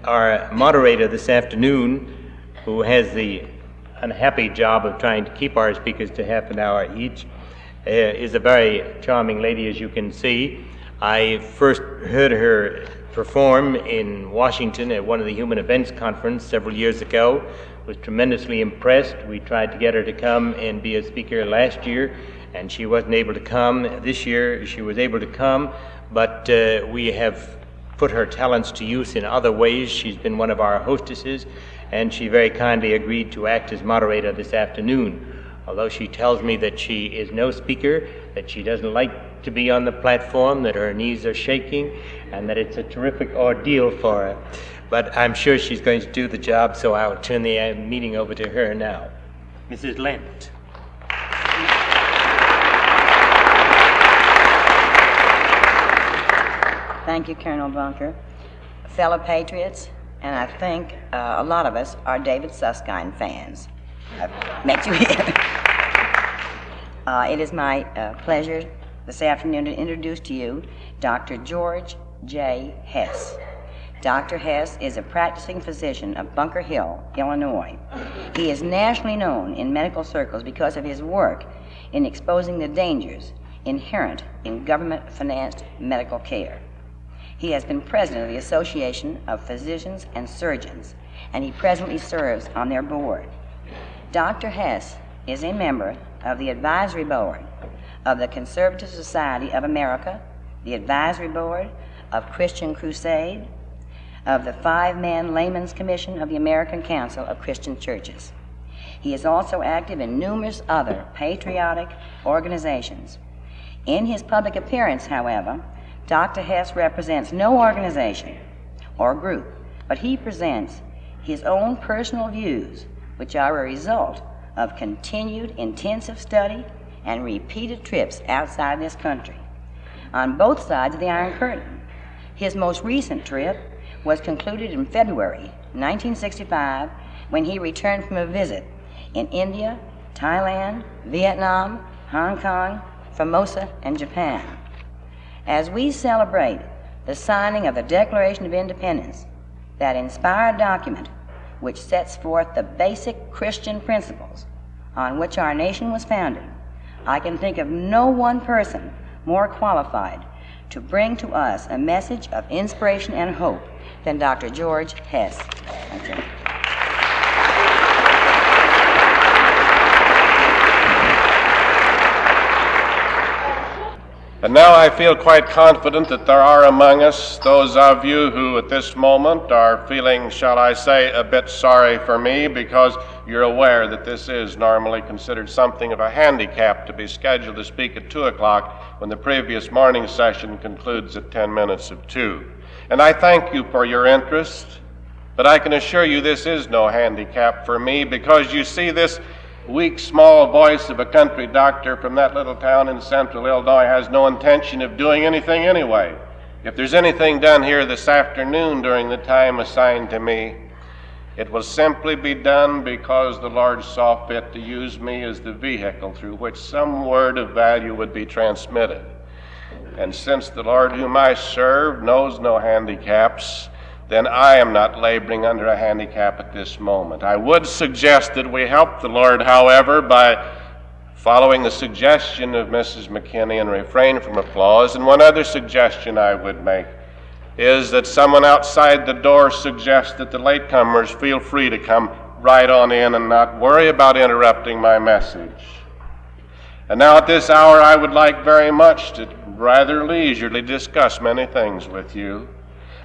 our moderator this afternoon, who has the unhappy job of trying to keep our speakers to half an hour each, is a very charming lady, as you can see. I first heard her perform in Washington at one of the Human Events Conference several years ago. Was tremendously impressed. We tried to get her to come and be a speaker last year, and she wasn't able to come. This year she was able to come, but we have put her talents to use in other ways. She's been one of our hostesses, and she very kindly agreed to act as moderator this afternoon. Although she tells me that she is no speaker, that she doesn't like to be on the platform, that her knees are shaking, and that it's a terrific ordeal for her. But I'm sure she's going to do the job, so I'll turn the meeting over to her now. Mrs. Lent. Thank you, Colonel Bunker. Fellow patriots, and I think a lot of us are David Susskind fans. I've met you here. It is my pleasure this afternoon to introduce to you Dr. George J. Hess. Dr. Hess is a practicing physician of Bunker Hill, Illinois. He is nationally known in medical circles because of his work in exposing the dangers inherent in government-financed medical care. He has been president of the Association of Physicians and Surgeons, and he presently serves on their board. Dr. Hess is a member of the advisory board of the Conservative Society of America, the advisory board of Christian Crusade, of the five-man Layman's Commission of the American Council of Christian Churches. He is also active in numerous other patriotic organizations. In his public appearance, however, Dr. Hess represents no organization or group, but he presents his own personal views, which are a result of continued intensive study and repeated trips outside this country, on both sides of the Iron Curtain. His most recent trip was concluded in February 1965 when he returned from a visit in India, Thailand, Vietnam, Hong Kong, Formosa, and Japan. As we celebrate the signing of the Declaration of Independence, that inspired document which sets forth the basic Christian principles on which our nation was founded, I can think of no one person more qualified to bring to us a message of inspiration and hope than Dr. George Hess. Thank you. And now I feel quite confident that there are among us those of you who at this moment are feeling, shall I say, a bit sorry for me because you're aware that this is normally considered something of a handicap to be scheduled to speak at 2 o'clock when the previous morning session concludes at 10 minutes of 2. And I thank you for your interest, but I can assure you this is no handicap for me because you see, this weak, small voice of a country doctor from that little town in central Illinois has no intention of doing anything anyway. If there's anything done here this afternoon during the time assigned to me, it will simply be done because the Lord saw fit to use me as the vehicle through which some word of value would be transmitted. And since the Lord whom I serve knows no handicaps, then I am not laboring under a handicap at this moment. I would suggest that we help the Lord, however, by following the suggestion of Mrs. McKinney and refrain from applause. And one other suggestion I would make is that someone outside the door suggests that the latecomers feel free to come right on in and not worry about interrupting my message. And now at this hour I would like very much to rather leisurely discuss many things with you.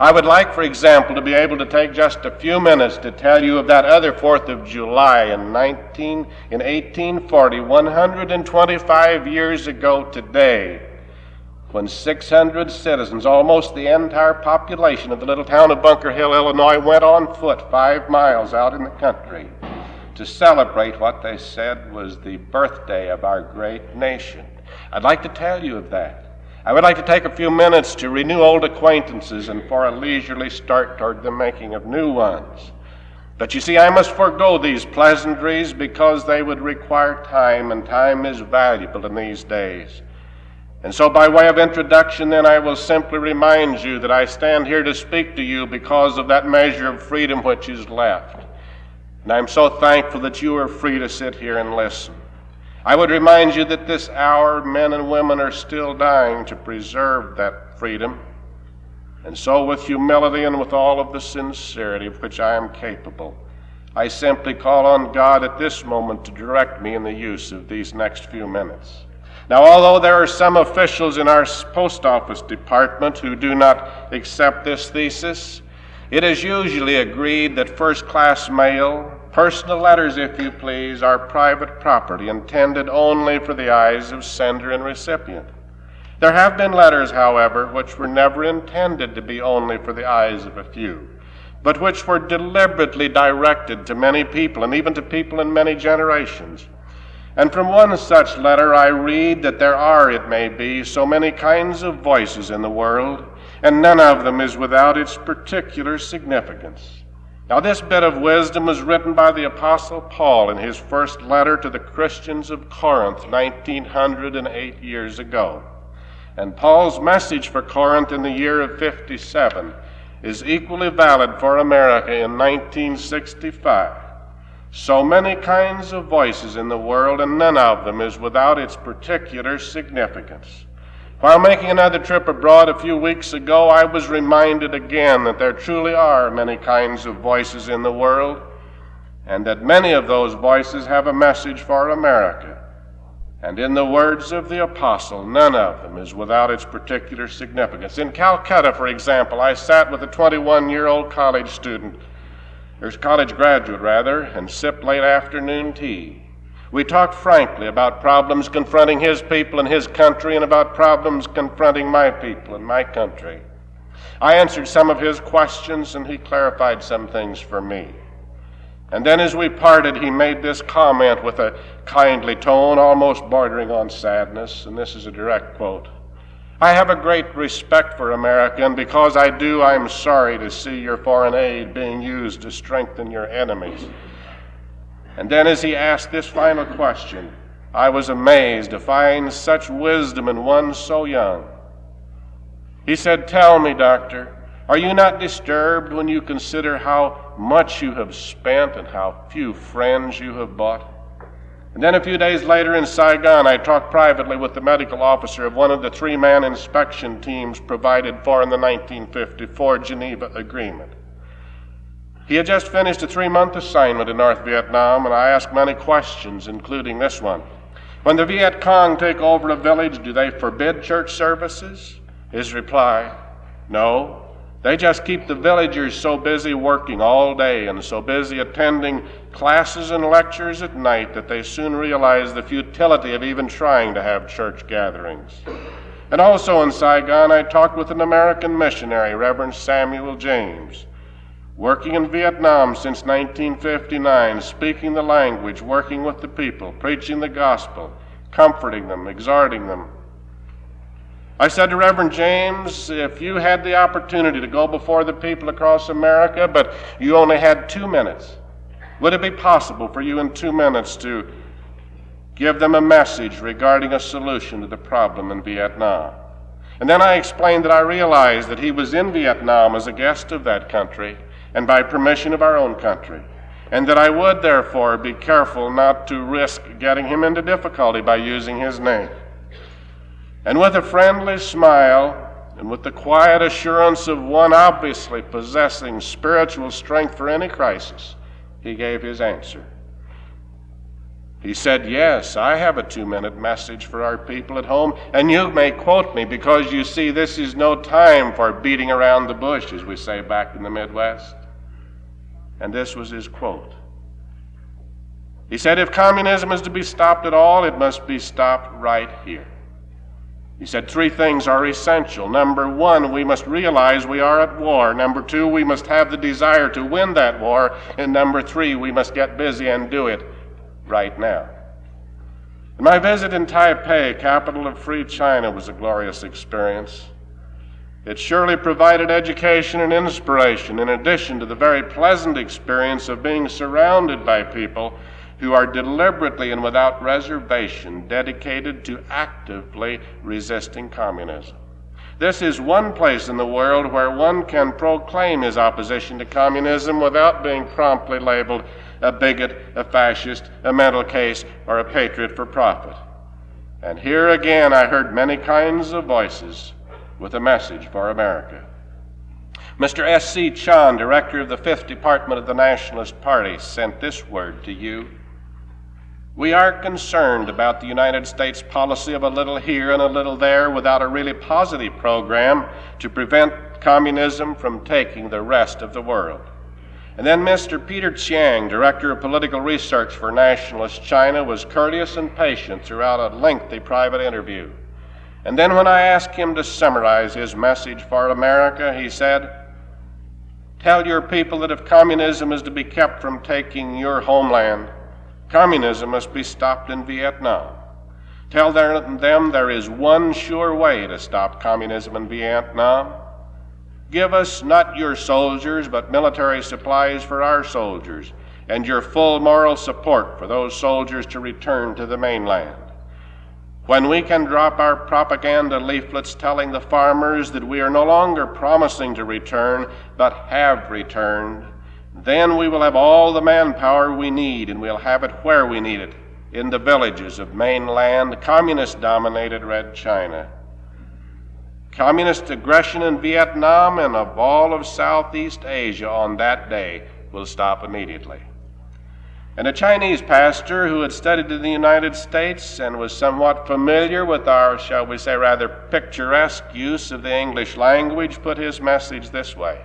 I would like, for example, to be able to take just a few minutes to tell you of that other 4th of July in 1840, 125 years ago today, when 600 citizens, almost the entire population of the little town of Bunker Hill, Illinois, went on foot 5 miles out in the country to celebrate what they said was the birthday of our great nation. I'd like to tell you of that. I would like to take a few minutes to renew old acquaintances and for a leisurely start toward the making of new ones. But you see, I must forego these pleasantries because they would require time, and time is valuable in these days. And so by way of introduction, then, I will simply remind you that I stand here to speak to you because of that measure of freedom which is left. And I'm so thankful that you are free to sit here and listen. I would remind you that this hour, men and women are still dying to preserve that freedom. And so with humility and with all of the sincerity of which I am capable, I simply call on God at this moment to direct me in the use of these next few minutes. Now, although there are some officials in our post office department who do not accept this thesis, it is usually agreed that first-class mail, personal letters, if you please, are private property intended only for the eyes of sender and recipient. There have been letters, however, which were never intended to be only for the eyes of a few, but which were deliberately directed to many people, and even to people in many generations. And from one such letter I read that there are, it may be, so many kinds of voices in the world, and none of them is without its particular significance. Now, this bit of wisdom was written by the Apostle Paul in his first letter to the Christians of Corinth 1908 years ago. And Paul's message for Corinth in the year of 57 is equally valid for America in 1965. So many kinds of voices in the world, and none of them is without its particular significance. While making another trip abroad a few weeks ago, I was reminded again that there truly are many kinds of voices in the world, and that many of those voices have a message for America. And in the words of the apostle, none of them is without its particular significance. In Calcutta, for example, I sat with a 21-year-old college graduate, and sipped late afternoon tea. We talked frankly about problems confronting his people and his country, and about problems confronting my people and my country. I answered some of his questions, and he clarified some things for me. And then as we parted, he made this comment with a kindly tone, almost bordering on sadness, and this is a direct quote. "I have a great respect for America, and because I do, I'm sorry to see your foreign aid being used to strengthen your enemies." And then as he asked this final question, I was amazed to find such wisdom in one so young. He said, "Tell me, doctor, are you not disturbed when you consider how much you have spent and how few friends you have bought?" And then a few days later in Saigon, I talked privately with the medical officer of one of the 3-man inspection teams provided for in the 1954 Geneva Agreement. He had just finished a 3-month assignment in North Vietnam, and I asked many questions, including this one. When the Viet Cong take over a village, do they forbid church services? His reply, no. They just keep the villagers so busy working all day and so busy attending classes and lectures at night that they soon realize the futility of even trying to have church gatherings. And also in Saigon, I talked with an American missionary, Reverend Samuel James, working in Vietnam since 1959, speaking the language, working with the people, preaching the gospel, comforting them, exhorting them. I said to Reverend James, if you had the opportunity to go before the people across America, but you only had 2 minutes, would it be possible for you in 2 minutes to give them a message regarding a solution to the problem in Vietnam? And then I explained that I realized that he was in Vietnam as a guest of that country and by permission of our own country, and that I would therefore be careful not to risk getting him into difficulty by using his name. And with a friendly smile and with the quiet assurance of one obviously possessing spiritual strength for any crisis, he gave his answer. He said, yes, I have a 2-minute message for our people at home, and you may quote me because you see this is no time for beating around the bush, as we say back in the Midwest. And this was his quote. He said, if communism is to be stopped at all, it must be stopped right here. He said 3 things are essential. Number 1, we must realize we are at war. Number 2, we must have the desire to win that war. And number 3, we must get busy and do it right now. My visit in Taipei, capital of free China, was a glorious experience. It surely provided education and inspiration in addition to the very pleasant experience of being surrounded by people who are deliberately and without reservation dedicated to actively resisting communism. This is one place in the world where one can proclaim his opposition to communism without being promptly labeled a bigot, a fascist, a mental case, or a patriot for profit. And here again I heard many kinds of voices with a message for America. Mr. S.C. Chan, director of the 5th Department of the Nationalist Party, sent this word to you. We are concerned about the United States policy of a little here and a little there without a really positive program to prevent communism from taking the rest of the world. And then Mr. Peter Chiang, Director of Political Research for Nationalist China, was courteous and patient throughout a lengthy private interview. And then when I asked him to summarize his message for America, he said, "Tell your people that if communism is to be kept from taking your homeland, communism must be stopped in Vietnam. Tell them there is one sure way to stop communism in Vietnam. Give us not your soldiers, but military supplies for our soldiers, and your full moral support for those soldiers to return to the mainland. When we can drop our propaganda leaflets telling the farmers that we are no longer promising to return, but have returned, then we will have all the manpower we need, and we'll have it where we need it, in the villages of mainland, communist-dominated Red China. Communist aggression in Vietnam and of all of Southeast Asia on that day will stop immediately." And a Chinese pastor who had studied in the United States and was somewhat familiar with our, shall we say, rather picturesque use of the English language put his message this way.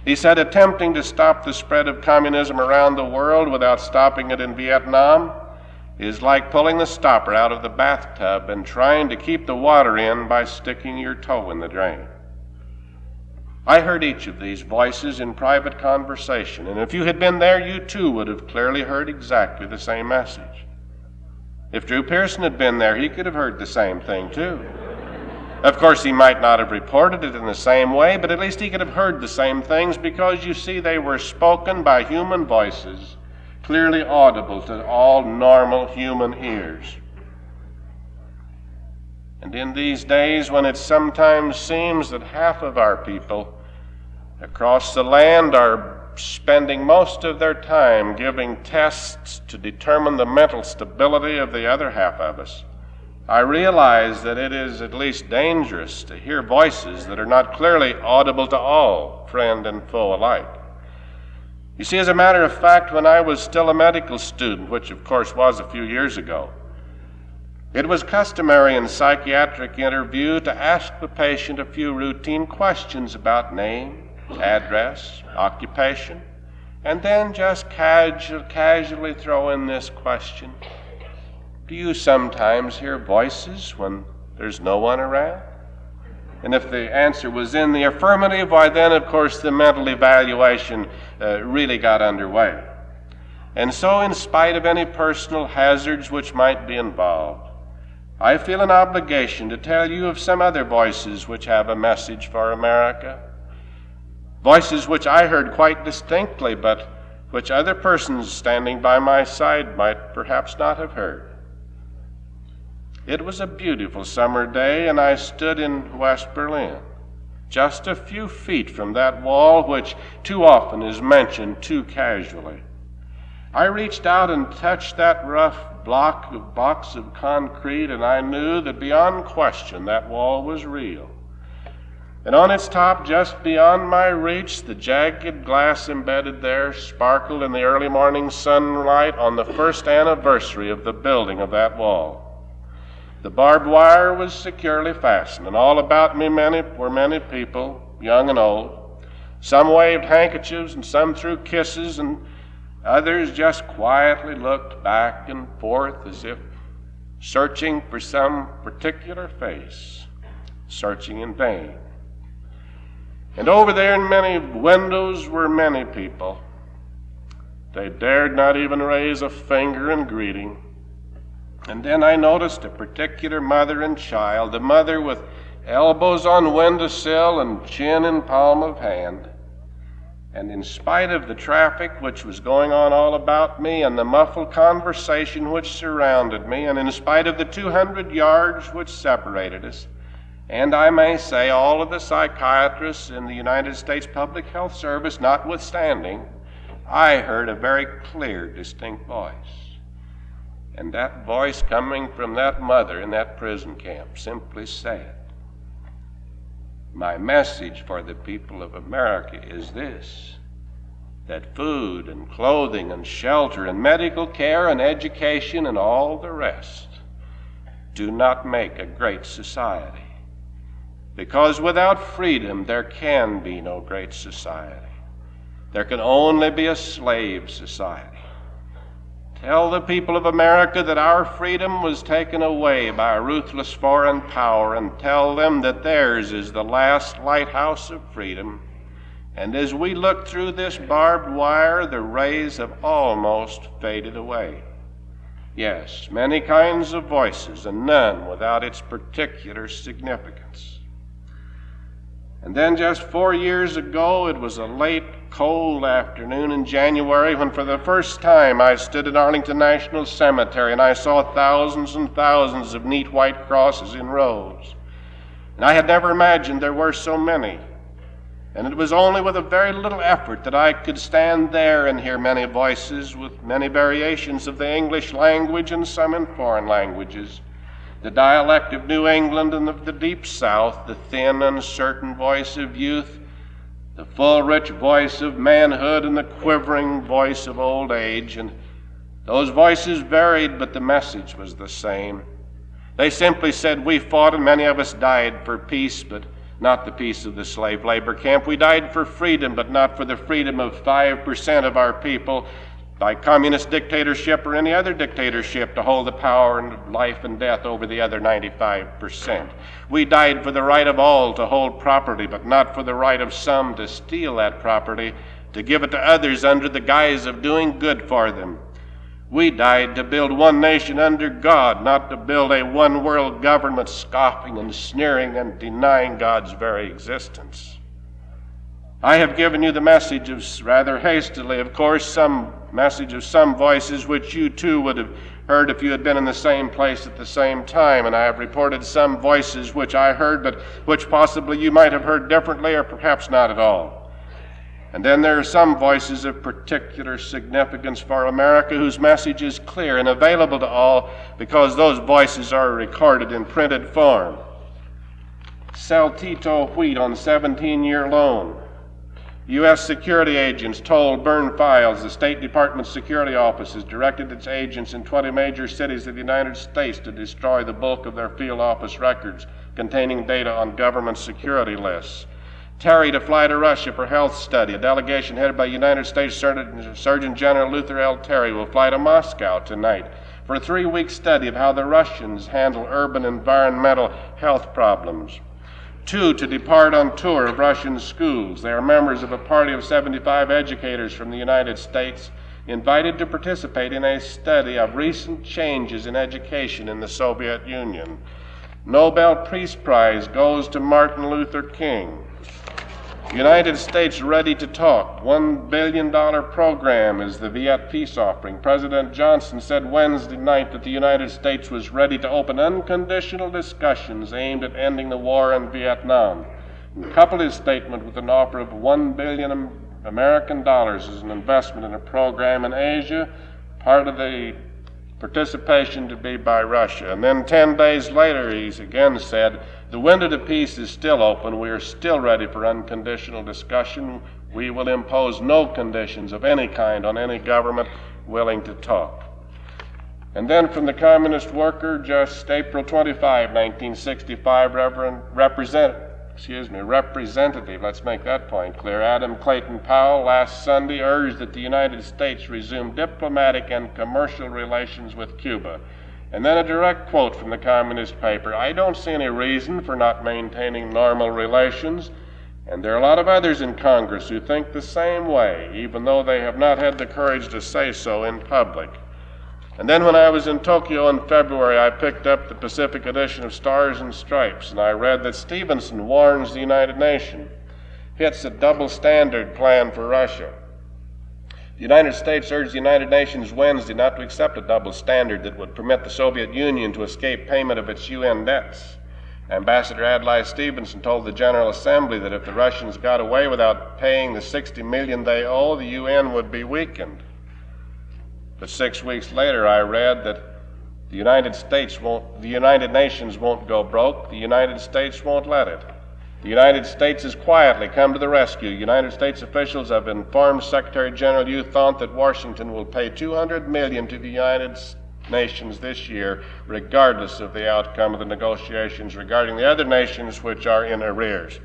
He said, attempting to stop the spread of communism around the world without stopping it in Vietnam is like pulling the stopper out of the bathtub and trying to keep the water in by sticking your toe in the drain. I heard each of these voices in private conversation, and if you had been there, you too would have clearly heard exactly the same message. If Drew Pearson had been there, he could have heard the same thing too. Of course, he might not have reported it in the same way, but at least he could have heard the same things because, you see, they were spoken by human voices, clearly audible to all normal human ears. And in these days when it sometimes seems that half of our people across the land are spending most of their time giving tests to determine the mental stability of the other half of us, I realize that it is at least dangerous to hear voices that are not clearly audible to all, friend and foe alike. You see, as a matter of fact, when I was still a medical student, which of course was a few years ago, it was customary in psychiatric interview to ask the patient a few routine questions about name, address, occupation, and then just casually throw in this question: do you sometimes hear voices when there's no one around? And if the answer was in the affirmative, why then, of course, the mental evaluation really got underway. And so, in spite of any personal hazards which might be involved, I feel an obligation to tell you of some other voices which have a message for America. Voices which I heard quite distinctly, but which other persons standing by my side might perhaps not have heard. It was a beautiful summer day, and I stood in West Berlin, just a few feet from that wall which too often is mentioned too casually. I reached out and touched that rough box of concrete, and I knew that beyond question that wall was real. And on its top, just beyond my reach, the jagged glass embedded there sparkled in the early morning sunlight on the first anniversary of the building of that wall. The barbed wire was securely fastened, and all about me were many people, young and old. Some waved handkerchiefs, and some threw kisses, and others just quietly looked back and forth as if searching for some particular face, searching in vain. And over there in many windows were many people. They dared not even raise a finger in greeting. And then I noticed a particular mother and child, the mother with elbows on windowsill and chin in palm of hand, And in spite of the traffic which was going on all about me and the muffled conversation which surrounded me, and in spite of the 200 yards which separated us, and I may say all of the psychiatrists in the United States Public Health Service notwithstanding, I heard a very clear, distinct voice. And that voice coming from that mother in that prison camp simply said, "My message for the people of America is this, that food and clothing and shelter and medical care and education and all the rest do not make a great society. Because without freedom there can be no great society. There can only be a slave society. Tell the people of America that our freedom was taken away by a ruthless foreign power, and tell them that theirs is the last lighthouse of freedom. And as we look through this barbed wire, the rays have almost faded away. Yes, many kinds of voices, and none without its particular significance." And then just 4 years ago, it was a late, cold afternoon in January when for the first time I stood at Arlington National Cemetery and I saw thousands and thousands of neat white crosses in rows. And I had never imagined there were so many. And it was only with a very little effort that I could stand there and hear many voices with many variations of the English language and some in foreign languages. The dialect of New England and of the Deep South, the thin, uncertain voice of youth, the full, rich voice of manhood, and the quivering voice of old age. And those voices varied, but the message was the same. They simply said, "We fought and many of us died for peace, but not the peace of the slave labor camp. We died for freedom, but not for the freedom of 5% of our people by communist dictatorship or any other dictatorship to hold the power and life and death over the other 95%. We died for the right of all to hold property, but not for the right of some to steal that property, to give it to others under the guise of doing good for them. We died to build one nation under God, not to build a one-world government scoffing and sneering and denying God's very existence." I have given you the message of, rather hastily, of course, some message of some voices which you too would have heard if you had been in the same place at the same time, and I have reported some voices which I heard, but which possibly you might have heard differently or perhaps not at all. And then there are some voices of particular significance for America whose message is clear and available to all because those voices are recorded in printed form. Sell Tito wheat on 17-year loan. U.S. security agents told burn files. The State Department security offices directed its agents in 20 major cities of the United States to destroy the bulk of their field office records containing data on government security lists. Terry to fly to Russia for health study. A delegation headed by United States Surgeon General Luther L. Terry will fly to Moscow tonight for a 3-week study of how the Russians handle urban environmental health problems. 2, to depart on tour of Russian schools. They are members of a party of 75 educators from the United States invited to participate in a study of recent changes in education in the Soviet Union. Nobel Peace Prize goes to Martin Luther King. United States ready to talk. $1 billion program is the Viet peace offering. President Johnson said Wednesday night that the United States was ready to open unconditional discussions aimed at ending the war in Vietnam. And coupled his statement with an offer of $1 billion American dollars as an investment in a program in Asia, part of the participation to be by Russia. And then 10 days later, he again said, "The window to peace is still open. We are still ready for unconditional discussion. We will impose no conditions of any kind on any government willing to talk." And then from the Communist Worker, just April 25, 1965, Representative, let's make that point clear, Adam Clayton Powell last Sunday urged that the United States resume diplomatic and commercial relations with Cuba. And then a direct quote from the communist paper, "I don't see any reason for not maintaining normal relations." And there are a lot of others in Congress who think the same way, even though they have not had the courage to say so in public. And then when I was in Tokyo in February, I picked up the Pacific edition of Stars and Stripes, and I read that Stevenson warns the United Nations. hits a double standard plan for Russia. The United States urged the United Nations Wednesday not to accept a double standard that would permit the Soviet Union to escape payment of its UN debts. Ambassador Adlai Stevenson told the General Assembly that if the Russians got away without paying the $60 million they owe, the UN would be weakened. But 6 weeks later, I read that the United Nations won't go broke. The United States won't let it. The United States has quietly come to the rescue. United States officials have informed Secretary General U Thant that Washington will pay $200 million to the United Nations this year, regardless of the outcome of the negotiations regarding the other nations which are in arrears.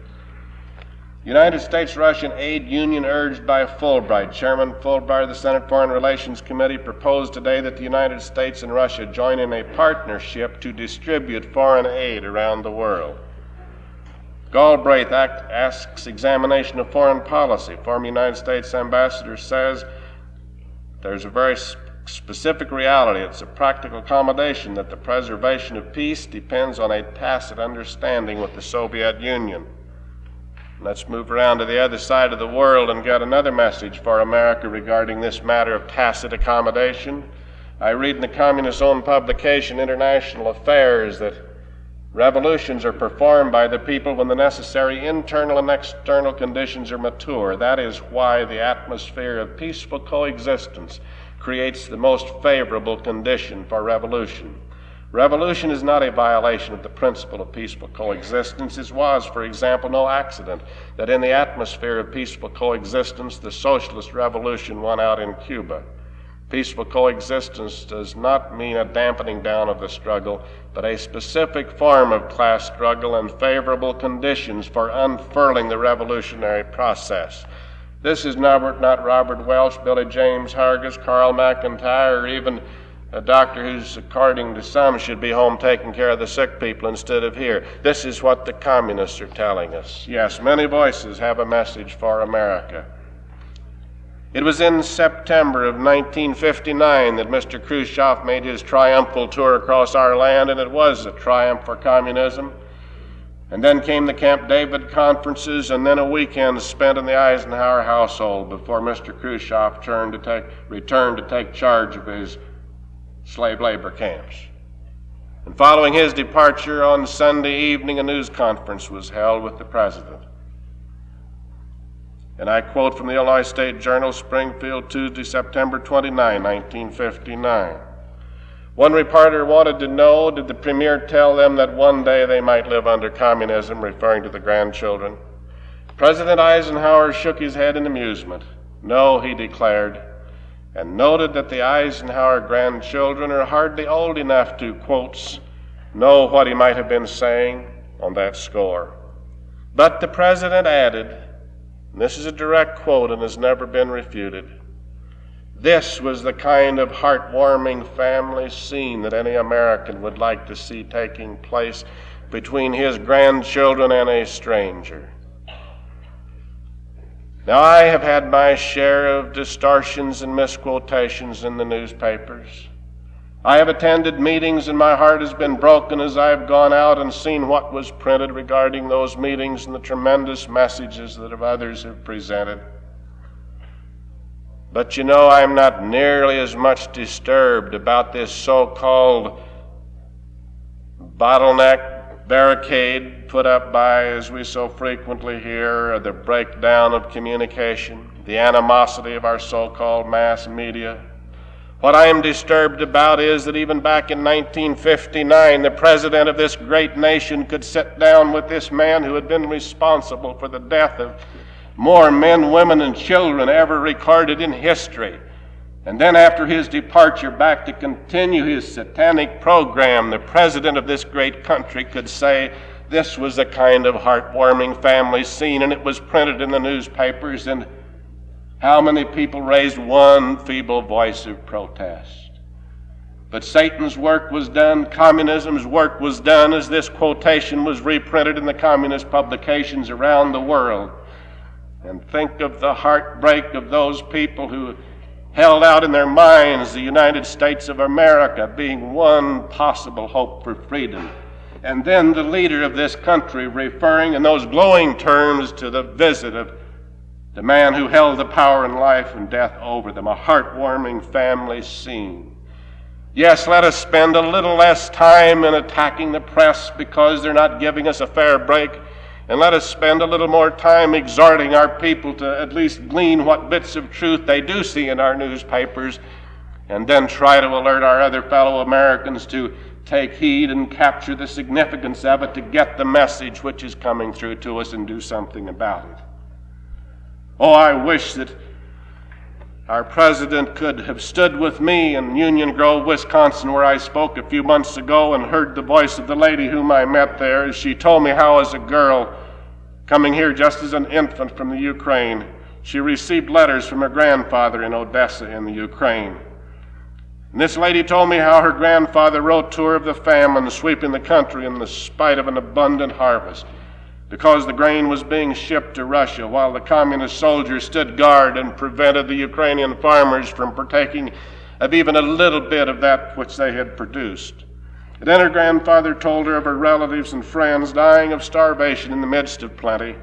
United States-Russian aid union urged by Fulbright. Chairman Fulbright of the Senate Foreign Relations Committee proposed today that the United States and Russia join in a partnership to distribute foreign aid around the world. Galbraith asks examination of foreign policy. Former United States ambassador says there's a very specific reality. It's a practical accommodation that the preservation of peace depends on a tacit understanding with the Soviet Union. Let's move around to the other side of the world and get another message for America regarding this matter of tacit accommodation. I read in the communist-owned publication International Affairs that revolutions are performed by the people when the necessary internal and external conditions are mature. That is why the atmosphere of peaceful coexistence creates the most favorable condition for revolution. Revolution is not a violation of the principle of peaceful coexistence. It was, for example, no accident that in the atmosphere of peaceful coexistence, the socialist revolution won out in Cuba. Peaceful coexistence does not mean a dampening down of the struggle, but a specific form of class struggle and favorable conditions for unfurling the revolutionary process. This is not Robert Welch, Billy James Hargis, Carl McIntyre, or even a doctor who's, according to some, should be home taking care of the sick people instead of here. This is what the communists are telling us. Yes, many voices have a message for America. It was in September of 1959 that Mr. Khrushchev made his triumphal tour across our land, and it was a triumph for communism. And then came the Camp David conferences, and then a weekend spent in the Eisenhower household before Mr. Khrushchev returned to take charge of his slave labor camps. And following his departure on Sunday evening, a news conference was held with the president. And I quote from the Illinois State Journal, Springfield, Tuesday, September 29, 1959. One reporter wanted to know, did the premier tell them that one day they might live under communism, referring to the grandchildren? President Eisenhower shook his head in amusement. No, he declared, and noted that the Eisenhower grandchildren are hardly old enough to, quotes, know what he might have been saying on that score. But the president added, and this is a direct quote and has never been refuted, this was the kind of heartwarming family scene that any American would like to see taking place between his grandchildren and a stranger. Now, I have had my share of distortions and misquotations in the newspapers. I have attended meetings and my heart has been broken as I have gone out and seen what was printed regarding those meetings and the tremendous messages that others have presented. But you know, I'm not nearly as much disturbed about this so-called bottleneck barricade put up by, as we so frequently hear, the breakdown of communication, the animosity of our so-called mass media. What I am disturbed about is that even back in 1959, the president of this great nation could sit down with this man who had been responsible for the death of more men, women, and children ever recorded in history. And then after his departure back to continue his satanic program, the president of this great country could say, this was a kind of heartwarming family scene, and it was printed in the newspapers, and how many people raised one feeble voice of protest? But Satan's work was done, communism's work was done, as this quotation was reprinted in the communist publications around the world. And think of the heartbreak of those people who held out in their minds the United States of America being one possible hope for freedom. And then the leader of this country referring in those glowing terms to the visit of the man who held the power in life and death over them, a heartwarming family scene. Yes, let us spend a little less time in attacking the press because they're not giving us a fair break, and let us spend a little more time exhorting our people to at least glean what bits of truth they do see in our newspapers, and then try to alert our other fellow Americans to take heed and capture the significance of it, to get the message which is coming through to us and do something about it. Oh, I wish that our president could have stood with me in Union Grove, Wisconsin, where I spoke a few months ago, and heard the voice of the lady whom I met there as she told me how, as a girl, coming here just as an infant from the Ukraine, she received letters from her grandfather in Odessa in the Ukraine. And this lady told me how her grandfather wrote to her of the famine sweeping the country in the spite of an abundant harvest, because the grain was being shipped to Russia while the communist soldiers stood guard and prevented the Ukrainian farmers from partaking of even a little bit of that which they had produced. And then her grandfather told her of her relatives and friends dying of starvation in the midst of plenty.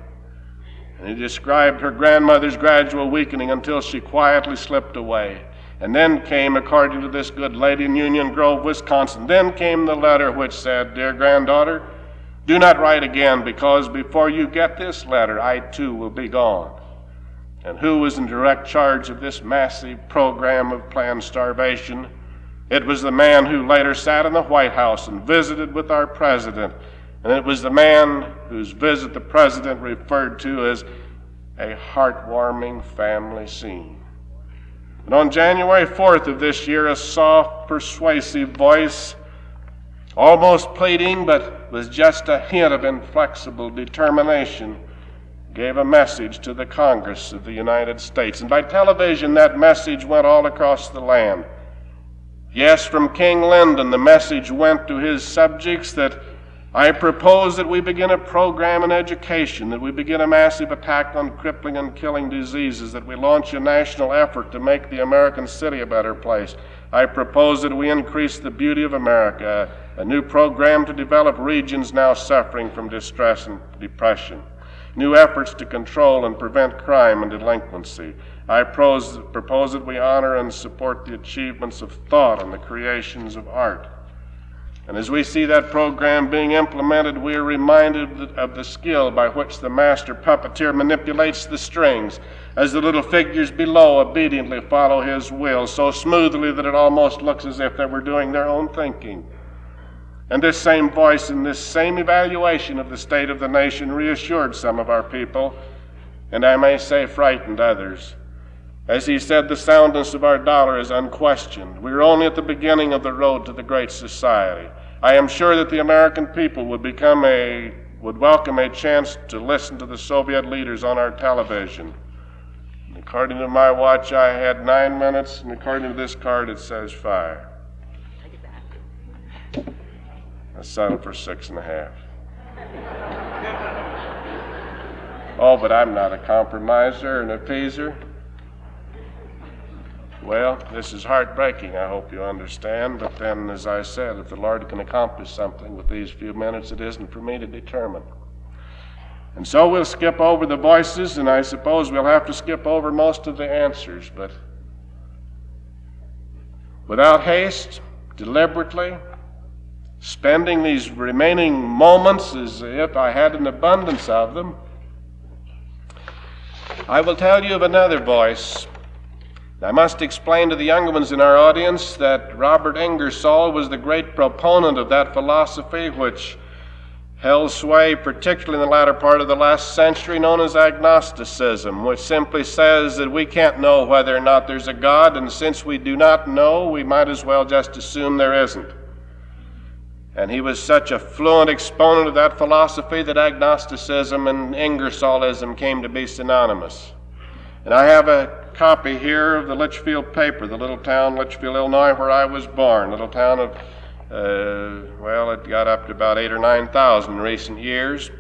And he described her grandmother's gradual weakening until she quietly slipped away. And then came, according to this good lady in Union Grove, Wisconsin, then came the letter which said, "Dear granddaughter, do not write again, because before you get this letter, I too will be gone." And who was in direct charge of this massive program of planned starvation? It was the man who later sat in the White House and visited with our president. And it was the man whose visit the president referred to as a heartwarming family scene. And on January 4th of this year, a soft, persuasive voice, almost pleading, but with just a hint of inflexible determination, gave a message to the Congress of the United States. And by television, that message went all across the land. Yes, from King Lyndon, the message went to his subjects that I propose that we begin a program in education, that we begin a massive attack on crippling and killing diseases, that we launch a national effort to make the American city a better place. I propose that we increase the beauty of America, a new program to develop regions now suffering from distress and depression, new efforts to control and prevent crime and delinquency. I propose that we honor and support the achievements of thought and the creations of art. And as we see that program being implemented, we are reminded of the skill by which the master puppeteer manipulates the strings, as the little figures below obediently follow his will so smoothly that it almost looks as if they were doing their own thinking. And this same voice and this same evaluation of the state of the nation reassured some of our people, and I may say frightened others. As he said, the soundness of our dollar is unquestioned. We are only at the beginning of the road to the Great Society. I am sure that the American people would welcome a chance to listen to the Soviet leaders on our television. And according to my watch, I had 9 minutes, and according to this card, it says 5. I settled for 6.5. Oh, but I'm not a compromiser and a appeaser. Well, this is heartbreaking, I hope you understand, but then, as I said, if the Lord can accomplish something with these few minutes, it isn't for me to determine. And so we'll skip over the voices, and I suppose we'll have to skip over most of the answers, but without haste, deliberately, spending these remaining moments as if I had an abundance of them, I will tell you of another voice. I must explain to the younger ones in our audience that Robert Ingersoll was the great proponent of that philosophy which held sway particularly in the latter part of the last century, known as agnosticism, which simply says that we can't know whether or not there's a God, and since we do not know, we might as well just assume there isn't. And he was such a fluent exponent of that philosophy that agnosticism and Ingersollism came to be synonymous. And I have a copy here of the Litchfield paper, the little town, Litchfield, Illinois, where I was born. Little town of, it got up to about 8,000 or 9,000 in recent years.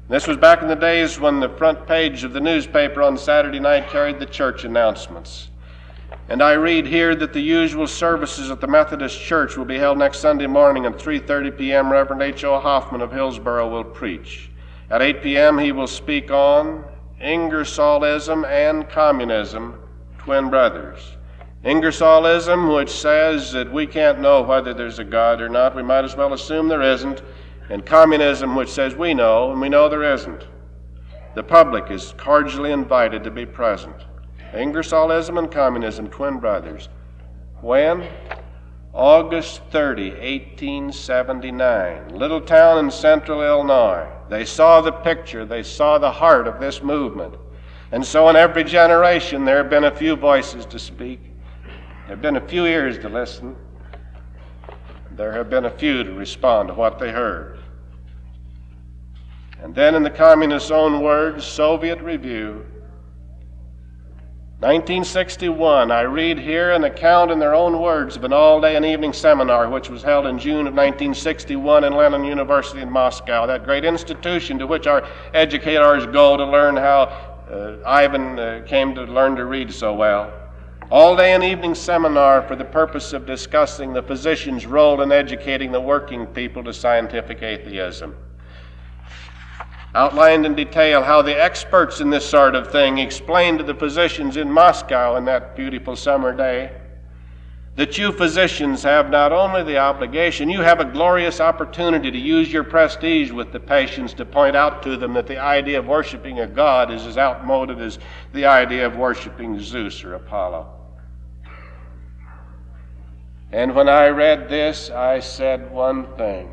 This was back in the days when the front page of the newspaper on Saturday night carried the church announcements. And I read here that the usual services at the Methodist Church will be held next Sunday morning at 3:30 p.m. Reverend H.O. Hoffman of Hillsboro will preach. At 8 p.m. he will speak on Ingersollism and Communism, Twin Brothers. Ingersollism, which says that we can't know whether there's a God or not, we might as well assume there isn't, and communism, which says we know, and we know there isn't. The public is cordially invited to be present. Ingersollism and Communism, Twin Brothers. When? August 30, 1879. Little town in central Illinois. They saw the picture, they saw the heart of this movement. And so in every generation there have been a few voices to speak. There have been a few ears to listen. There have been a few to respond to what they heard. And then in the communists' own words, Soviet Review, 1961, I read here an account in their own words of an all-day and evening seminar which was held in June of 1961 in Lenin University in Moscow, that great institution to which our educators go to learn how Ivan came to learn to read so well. All-day and evening seminar for the purpose of discussing the physician's role in educating the working people to scientific atheism. Outlined in detail how the experts in this sort of thing explained to the physicians in Moscow on that beautiful summer day that you physicians have not only the obligation, you have a glorious opportunity to use your prestige with the patients to point out to them that the idea of worshiping a god is as outmoded as the idea of worshiping Zeus or Apollo. And when I read this, I said one thing: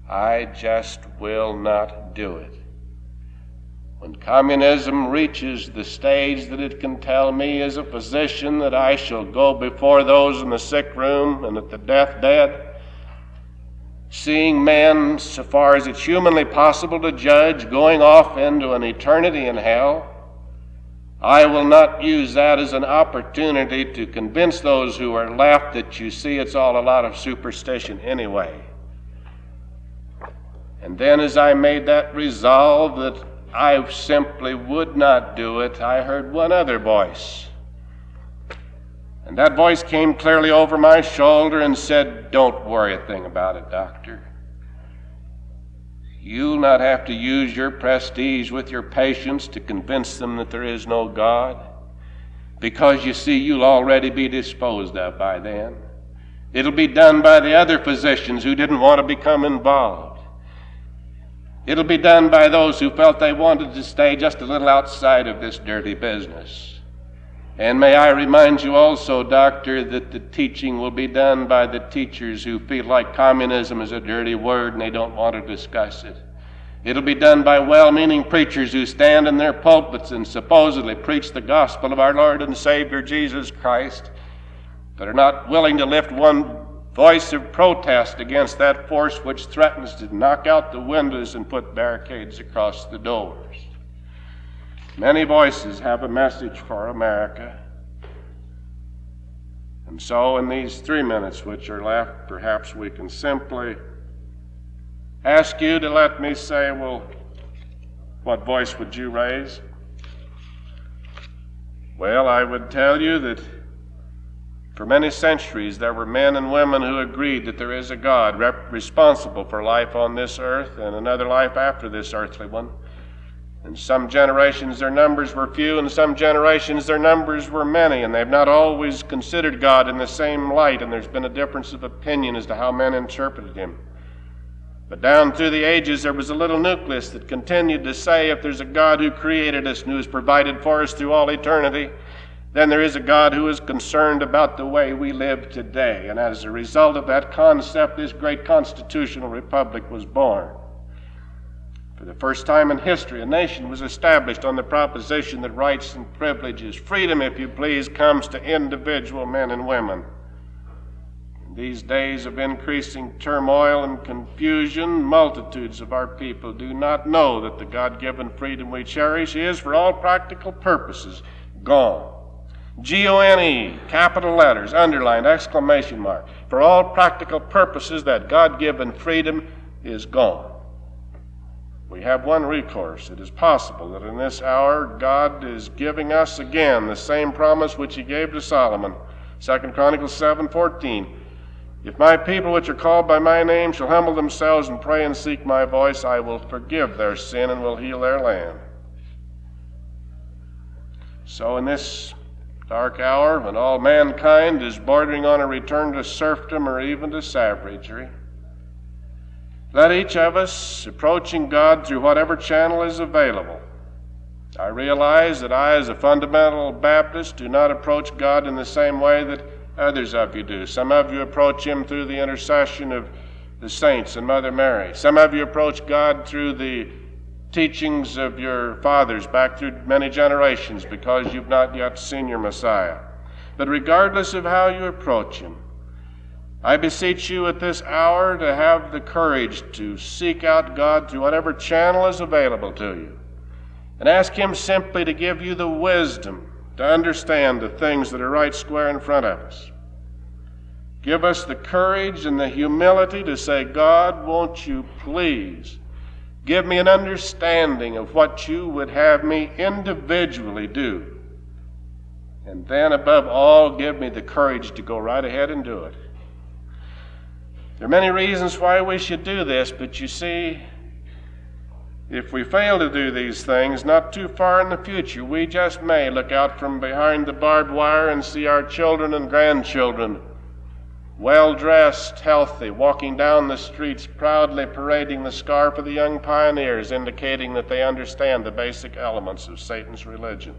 I just will not do it. When communism reaches the stage that it can tell me as a physician that I shall go before those in the sick room and at the deathbed, seeing men, so far as it's humanly possible to judge, going off into an eternity in hell, I will not use that as an opportunity to convince those who are left that, you see, it's all a lot of superstition anyway. And then as I made that resolve that I simply would not do it, I heard one other voice. And that voice came clearly over my shoulder and said, "Don't worry a thing about it, doctor. You'll not have to use your prestige with your patients to convince them that there is no God, because you see, you'll already be disposed of by then. It'll be done by the other physicians who didn't want to become involved. It'll be done by those who felt they wanted to stay just a little outside of this dirty business. And may I remind you also, doctor, that the teaching will be done by the teachers who feel like communism is a dirty word and they don't want to discuss it. It'll be done by well-meaning preachers who stand in their pulpits and supposedly preach the gospel of our Lord and Savior Jesus Christ, but are not willing to lift one voice of protest against that force which threatens to knock out the windows and put barricades across the doors. Many voices have a message for America. And so in these 3 minutes which are left, perhaps we can simply ask you to let me say, well, what voice would you raise? Well, I would tell you that for many centuries, there were men and women who agreed that there is a God responsible for life on this earth and another life after this earthly one. In some generations, their numbers were few, and in some generations, their numbers were many, and they've not always considered God in the same light, and there's been a difference of opinion as to how men interpreted him. But down through the ages, there was a little nucleus that continued to say, if there's a God who created us and who has provided for us through all eternity, then there is a God who is concerned about the way we live today. And as a result of that concept, this great constitutional republic was born. For the first time in history, a nation was established on the proposition that rights and privileges, freedom, if you please, comes to individual men and women. In these days of increasing turmoil and confusion, multitudes of our people do not know that the God-given freedom we cherish is, for all practical purposes, gone. G-O-N-E, capital letters, underlined, exclamation mark. For all practical purposes, that God-given freedom is gone. we have one recourse. It is possible that in this hour God is giving us again the same promise which he gave to Solomon. 2 Chronicles 7:14. If my people which are called by my name shall humble themselves and pray and seek my voice, I will forgive their sin and will heal their land. So in this dark hour, when all mankind is bordering on a return to serfdom or even to savagery, let each of us, approaching God through whatever channel is available. I realize that I, as a fundamental Baptist, do not approach God in the same way that others of you do. Some of you approach him through the intercession of the saints and Mother Mary. Some of you approach God through the teachings of your fathers back through many generations because you've not yet seen your Messiah. But regardless of how you approach him, I beseech you at this hour to have the courage to seek out God through whatever channel is available to you, and ask him simply to give you the wisdom to understand the things that are right square in front of us. Give us the courage and the humility to say, God, won't you please give me an understanding of what you would have me individually do. And then, above all, give me the courage to go right ahead and do it. There are many reasons why we should do this, but you see, if we fail to do these things, not too far in the future, we just may look out from behind the barbed wire and see our children and grandchildren, well-dressed, healthy, walking down the streets, proudly parading the scarf of the young pioneers, indicating that they understand the basic elements of Satan's religion.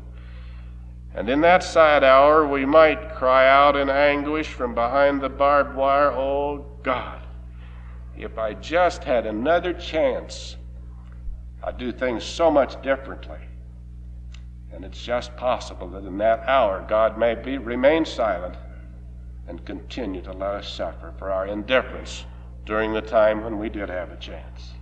And in that sad hour, we might cry out in anguish from behind the barbed wire, oh God, if I just had another chance, I'd do things so much differently. And it's just possible that in that hour, God may remain silent and continue to let us suffer for our indifference during the time when we did have a chance.